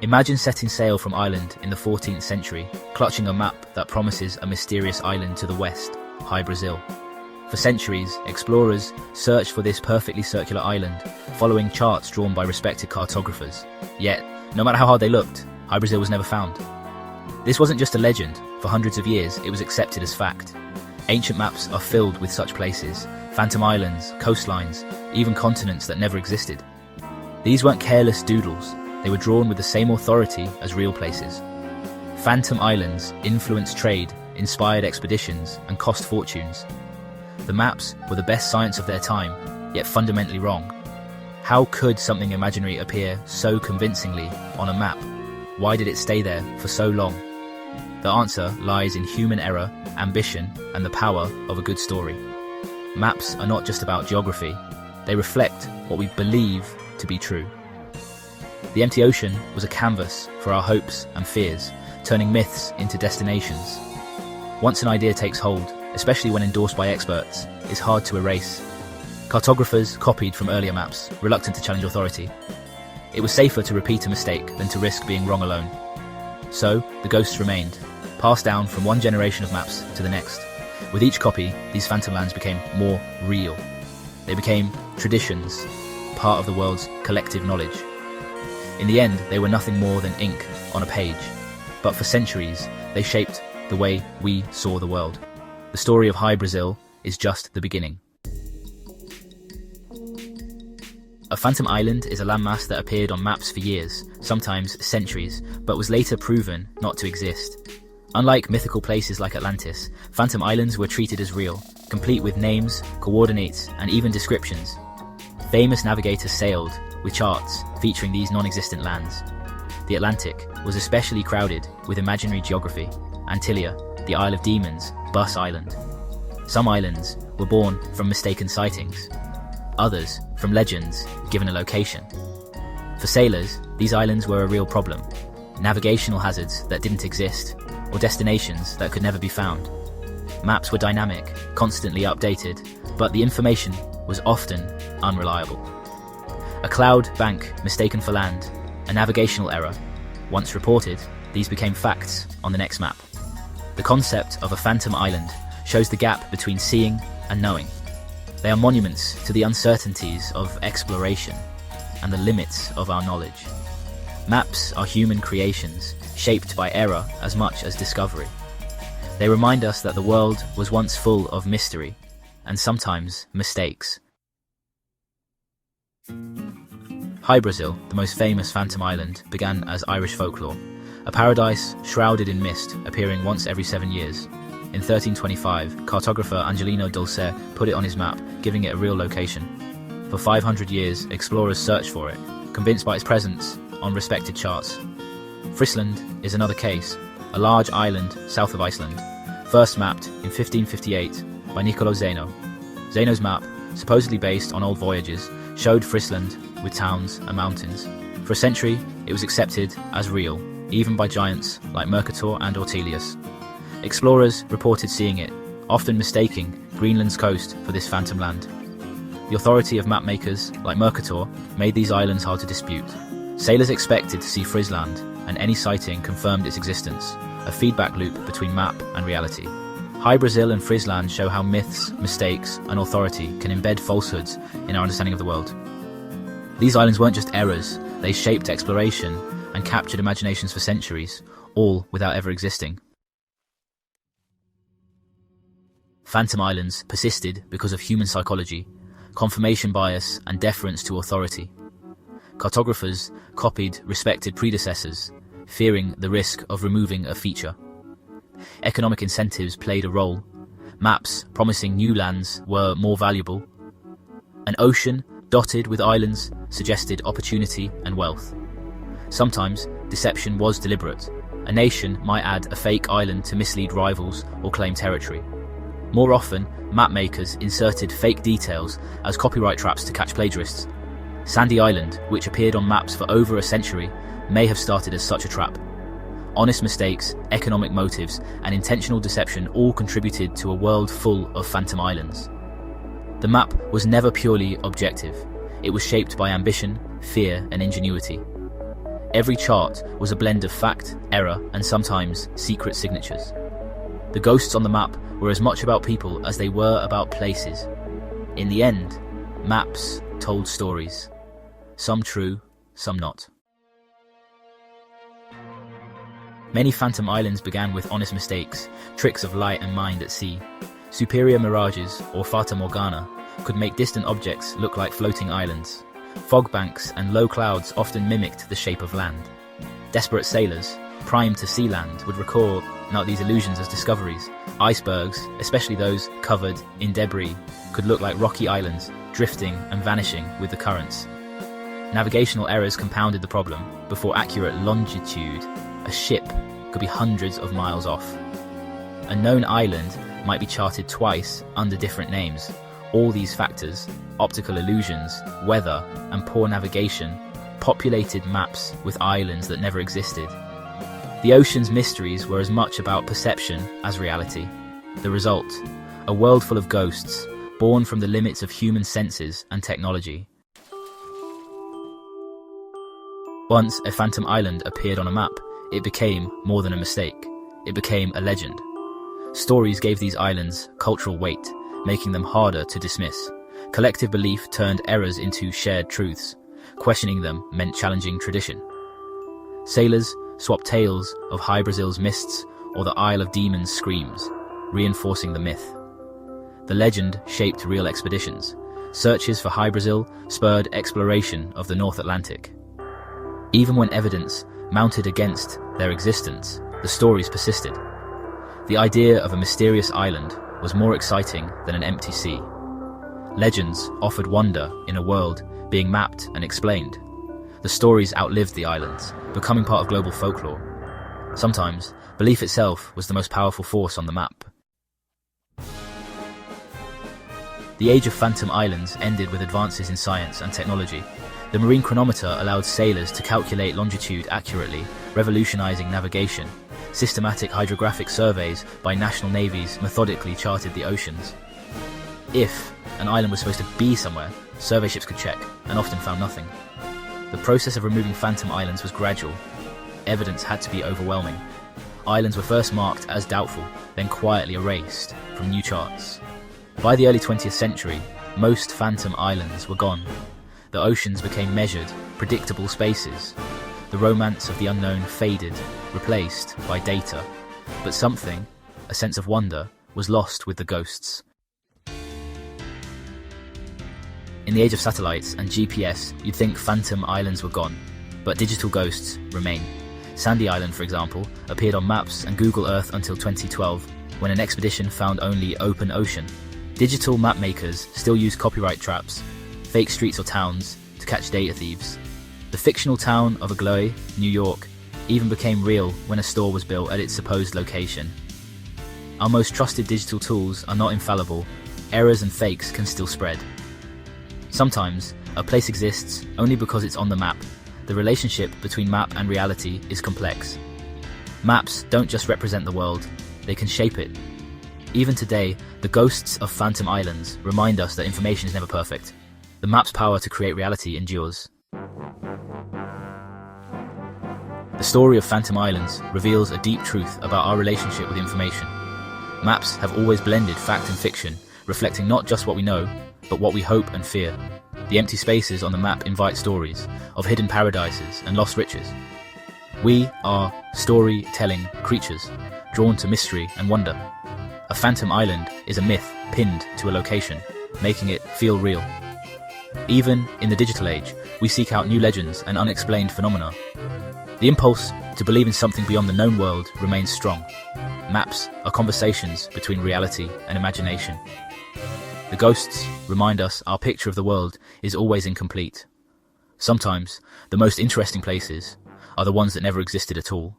Imagine setting sail from Ireland in the 14th century, clutching a map that promises a mysterious island to the west, High Brazil. For centuries, explorers searched for this perfectly circular island, following charts drawn by respected cartographers. Yet, no matter how hard they looked, High Brazil was never found. This wasn't just a legend. For hundreds of years, it was accepted as fact. Ancient maps are filled with such places, phantom islands, coastlines, even continents that never existed. These weren't careless doodles, they were drawn with the same authority as real places. Phantom islands influenced trade, inspired expeditions, and cost fortunes. The maps were the best science of their time, yet fundamentally wrong. How could something imaginary appear so convincingly on a map? Why did it stay there for so long? The answer lies in human error, ambition, and the power of a good story. Maps are not just about geography, they reflect what we believe to be true. The empty ocean was a canvas for our hopes and fears, turning myths into destinations. Once an idea takes hold, especially when endorsed by experts, it's hard to erase. Cartographers copied from earlier maps, reluctant to challenge authority. It was safer to repeat a mistake than to risk being wrong alone. So, the ghosts remained, passed down from one generation of maps to the next. With each copy, these phantom lands became more real. They became traditions, part of the world's collective knowledge. In the end, they were nothing more than ink on a page. But for centuries, they shaped the way we saw the world. The story of High Brazil is just the beginning. A phantom island is a landmass that appeared on maps for years, sometimes centuries, but was later proven not to exist. Unlike mythical places like Atlantis, phantom islands were treated as real, complete with names, coordinates, and even descriptions. Famous navigators sailed with charts featuring these non-existent lands. The Atlantic was especially crowded with imaginary geography. Antilia, the Isle of Demons, Bus Island. Some islands were born from mistaken sightings, others from legends given a location. For sailors, these islands were a real problem, navigational hazards that didn't exist, or destinations that could never be found. Maps were dynamic, constantly updated, but the information was often unreliable. A cloud bank mistaken for land, a navigational error. Once reported, these became facts on the next map. The concept of a phantom island shows the gap between seeing and knowing. They are monuments to the uncertainties of exploration and the limits of our knowledge. Maps are human creations, shaped by error as much as discovery. They remind us that the world was once full of mystery, and sometimes mistakes. High Brazil, the most famous phantom island, began as Irish folklore, a paradise shrouded in mist, appearing once every 7 years. In 1325, cartographer Angelino Dulce put it on his map, giving it a real location. For 500 years, explorers searched for it, convinced by its presence on respected charts. Friesland is another case, a large island south of Iceland, first mapped in 1558 by Niccolo Zeno. Zeno's map, supposedly based on old voyages, showed Friesland with towns and mountains. For a century, it was accepted as real, even by giants like Mercator and Ortelius. Explorers reported seeing it, often mistaking Greenland's coast for this phantom land. The authority of mapmakers like Mercator made these islands hard to dispute. Sailors expected to see Friesland, and any sighting confirmed its existence, a feedback loop between map and reality. High Brazil and Friesland show how myths, mistakes, and authority can embed falsehoods in our understanding of the world. These islands weren't just errors, they shaped exploration and captured imaginations for centuries, all without ever existing. Phantom islands persisted because of human psychology, confirmation bias, and deference to authority. Cartographers copied respected predecessors, fearing the risk of removing a feature. Economic incentives played a role. Maps promising new lands were more valuable. An ocean dotted with islands suggested opportunity and wealth. Sometimes deception was deliberate. A nation might add a fake island to mislead rivals or claim territory. More often, mapmakers inserted fake details as copyright traps to catch plagiarists. Sandy Island, which appeared on maps for over a century, may have started as such a trap. Honest mistakes, economic motives, and intentional deception all contributed to a world full of phantom islands. The map was never purely objective. It was shaped by ambition, fear, and ingenuity. Every chart was a blend of fact, error, and sometimes secret signatures. The ghosts on the map were as much about people as they were about places. In the end, maps told stories. Some true, some not. Many phantom islands began with honest mistakes, tricks of light and mind at sea. Superior mirages, or fata morgana, could make distant objects look like floating islands. Fog banks and low clouds often mimicked the shape of land. Desperate sailors, primed to see land, would record out these illusions as discoveries. Icebergs, especially those covered in debris, could look like rocky islands, drifting and vanishing with the currents. Navigational errors compounded the problem. Before accurate longitude, a ship could be hundreds of miles off. A known island might be charted twice under different names. All these factors, optical illusions, weather, and poor navigation, populated maps with islands that never existed. The ocean's mysteries were as much about perception as reality. The result, a world full of ghosts, born from the limits of human senses and technology. Once a phantom island appeared on a map, it became more than a mistake. It became a legend. Stories gave these islands cultural weight, making them harder to dismiss. Collective belief turned errors into shared truths. Questioning them meant challenging tradition. Sailors swapped tales of High Brazil's mists or the Isle of Demons' screams, reinforcing the myth. The legend shaped real expeditions. Searches for High Brazil spurred exploration of the North Atlantic. Even when evidence mounted against their existence, the stories persisted. The idea of a mysterious island was more exciting than an empty sea. Legends offered wonder in a world being mapped and explained. The stories outlived the islands, becoming part of global folklore. Sometimes, belief itself was the most powerful force on the map. The age of phantom islands ended with advances in science and technology. The marine chronometer allowed sailors to calculate longitude accurately, revolutionizing navigation. Systematic hydrographic surveys by national navies methodically charted the oceans. If an island was supposed to be somewhere, survey ships could check, and often found nothing. The process of removing phantom islands was gradual. Evidence had to be overwhelming. Islands were first marked as doubtful, then quietly erased from new charts. By the early 20th century, most phantom islands were gone. The oceans became measured, predictable spaces. The romance of the unknown faded, replaced by data. But something, a sense of wonder, was lost with the ghosts. In the age of satellites and GPS, you'd think phantom islands were gone, but digital ghosts remain. Sandy Island, for example, appeared on maps and Google Earth until 2012, when an expedition found only open ocean. Digital mapmakers still use copyright traps, fake streets or towns, to catch data thieves. The fictional town of Agloe, New York, even became real when a store was built at its supposed location. Our most trusted digital tools are not infallible. Errors and fakes can still spread. Sometimes, a place exists only because it's on the map. The relationship between map and reality is complex. Maps don't just represent the world, they can shape it. Even today, the ghosts of phantom islands remind us that information is never perfect. The map's power to create reality endures. The story of Phantom Islands reveals a deep truth about our relationship with information. Maps have always blended fact and fiction, reflecting not just what we know, but what we hope and fear. The empty spaces on the map invite stories of hidden paradises and lost riches. We are storytelling creatures, drawn to mystery and wonder. A phantom island is a myth pinned to a location, making it feel real. Even in the digital age, we seek out new legends and unexplained phenomena. The impulse to believe in something beyond the known world remains strong. Maps are conversations between reality and imagination. The ghosts remind us our picture of the world is always incomplete. Sometimes, the most interesting places are the ones that never existed at all.